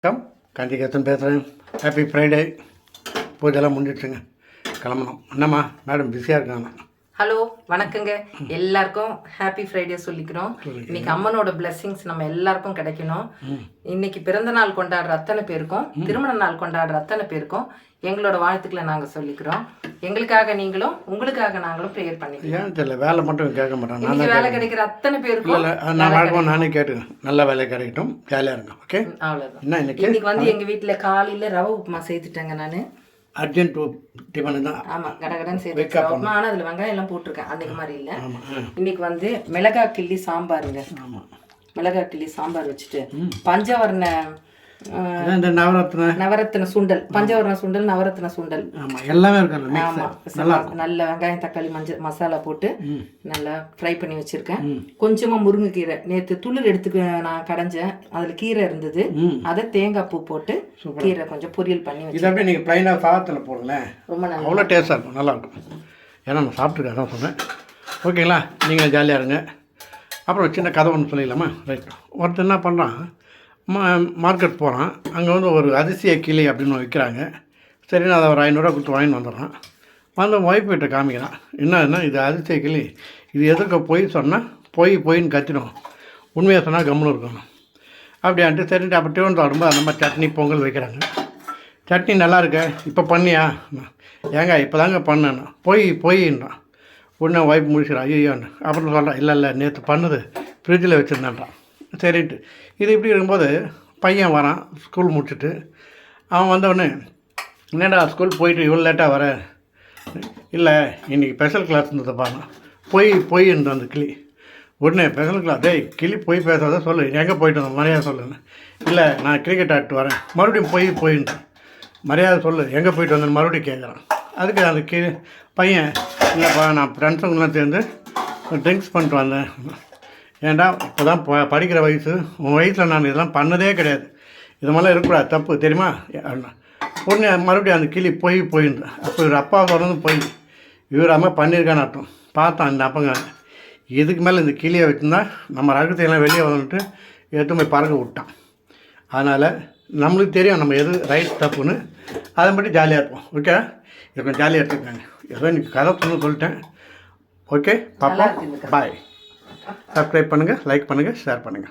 வணக்கம், காந்திகேசன் பேசுகிறேன். Happy Friday. பூஜைலாம் முடிஞ்சிடுச்சுங்க, கிளம்பணும். என்னம்மா மேடம் பிஸியாக இருக்காங்க? ஹலோ, வணக்கங்க. எல்லாருக்கும் ஹாப்பி ஃப்ரைடே சொல்லிக்கிறோம். இன்னைக்கு அம்மனோட பிளெஸிங்ஸ் நம்ம எல்லாருக்கும் கிடைக்கணும். இன்னைக்கு பிறந்த நாள் கொண்டாடுற அத்தனை பேருக்கும், திருமண நாள் கொண்டாடுற அத்தனை பேருக்கும் எங்களோட வாழ்த்துக்களை நாங்கள் சொல்லிக்கிறோம். எங்களுக்காக நீங்களும், உங்களுக்காக நாங்களும் ப்ரேயர் பண்ணிக்கிறோம். ஏன் தெரியல, வேலை மட்டும் கேட்க மாட்டேன். இன்னைக்கு வேலை கிடைக்கிற அத்தனை பேருக்கும் நான் வழக்கம் நானே கேட்டுக்கேன். நல்ல வேலை கிடைக்கட்டும், ஜாலியாக இருக்கும். ஓகே, அவ்வளோதான். என்ன இன்னைக்கு வந்து எங்கள் வீட்டில் காலையில் ரவை உப்புமா சேர்த்துட்டேங்க. நான் அர்ஜென்ட் டிஃபன் தான். ஆமாம், கடகடன் சேர்த்து உப்புமா. ஆனால் அதில் வெங்காயம் எல்லாம் போட்டிருக்கேன், அன்றைக்கு மாதிரி இல்லை. இன்னைக்கு வந்து மிளகாய் கிள்ளி சாம்பாருங்க. மிளகாய் கிள்ளி சாம்பார் வச்சுட்டு பஞ்சவர்ண நவரத்ன சுண்டல், பஞ்சவர்ண சுண்டல், நவரத்ன சுண்டல் எல்லாமே இருக்கு. ஆமாம், நல்ல வெங்காயம் தக்காளி மஞ்சள் மசாலா போட்டு நல்லா ஃப்ரை பண்ணி வச்சிருக்கேன். கொஞ்சமா முருங்கைக்கீரை நேற்று துளிர் எடுத்துக்க நான் கடைஞ்சேன், அதுல கீரை இருந்தது. அதை தேங்காய் பூ போட்டு கீரை கொஞ்சம் பொரியல் பண்ணி வச்சு. இதை அப்படியே நீங்கள் ப்ளைனாக சாதத்தில் போடுங்களேன், ரொம்ப நல்லா, அவ்வளோ டேஸ்ட்டாக இருக்கும், நல்லாயிருக்கும். ஏன்னா நான் சாப்பிட்ருக்கேன், அதான் சொன்னேன். ஓகேங்களா, நீங்கள் ஜாலியாக இருங்க. அப்புறம் சின்ன கதை ஒன்று சொல்லிக்கலாமா? ரைட். ஒருத்தர் என்ன பண்ணுறான், மார்க்கெட் போகிறான். அங்கே வந்து ஒரு அதிசய கிளி அப்படின்னு விற்கிறாங்க. சரின்னு அதை ஒரு 500 கொடுத்து வாங்கிட்டு வந்துடுறான். வந்து ஒய்ஃப் கிட்ட காமிக்கிறான். என்னன்னா, இது அதிசய கிளி, இது எதுக்கு போய் சொன்னால் போயின்னு கத்திடும், உண்மையாக சொன்னால் கம்முன்னு இருக்கணும் அப்படின்ட்டு. சரின்ட்டு அப்போ டிஃபன் சாப்பிடும்போது அந்த மாதிரி சட்னி பொங்கல் வைக்கிறாங்க. சட்னி நல்லா இருக்க, இப்போ பண்ணியா? ஏங்க இப்போ தாங்க பண்ணேன். போயின்றான். உடனே ஒய்ஃப் முடிச்சிடான், ஐயோன்னு. அப்புறம் சொல்கிறான், இல்லை நேற்று பண்ணுது ஃப்ரிட்ஜில் வச்சுருந்தான்றான். சரின்ட்டு இது இப்படி இருக்கும்போது பையன் வரான், ஸ்கூல் முடிச்சுட்டு. அவன் வந்தவுடனே, என்னடா ஸ்கூல் போயிட்டு இவ்வளோ லேட்டாக வர? இல்லை, இன்றைக்கி ஸ்பெஷல் கிளாஸ் இருந்ததுப்பா. போயின்னு அந்த கிளி. உடனே ஸ்பெஷல் கிளாஸ், டேய் கிளி போய் பேசாத, சொல்லு எங்கே போயிட்டு வந்தோம், மரியாதை சொல்லுன்னு. இல்லை, நான் கிரிக்கெட் ஆடிட்டு வரேன். மறுபடியும் போயின்னு மரியாதை சொல்லு, எங்கே போயிட்டு வந்தேன்னு மறுபடியும் கேட்குறான். அதுக்கு அந்த பையன், இல்லைப்பா நான் ஃப்ரெண்ட்ஸுங்கெல்லாம் சேர்ந்து ட்ரிங்க்ஸ் பண்ணிட்டு வந்தேன். ஏன்டா இப்போ தான் படிக்கிற வயசு, உன் வயசில் நான் இதெல்லாம் பண்ணதே கிடையாது, இது மாதிரிலாம் இருக்கக்கூடாது, தப்பு தெரியுமா? உடனே மறுபடியும் அந்த கிளி போயின்னு. அப்போ இவர் அப்பா சொன்னது போய் இவர் அம்மா பண்ணியிருக்கான்னு அர்த்தம். பார்த்தான் இந்த அப்பங்க, இதுக்கு மேலே இந்த கிளியை வச்சுருந்தா நம்ம ரகத்தையெல்லாம் வெளியே வந்துட்டு எடுத்து போய் பறக்க விட்டான். அதனால் நம்மளுக்கு தெரியும் நம்ம எது ரைட் தப்புன்னு, அதை மட்டும் ஜாலியாக இருப்போம். ஓகே, இது கொஞ்சம் ஜாலியாக எடுத்துக்காங்க. ஏதோ இன்றைக்கி கதை சொல்லிட்டேன். ஓகே பாப்பா, பாய். சப்ஸ்கிரைப் பண்ணுங்கள், லைக் பண்ணுங்கள், ஷேர் பண்ணுங்கள்.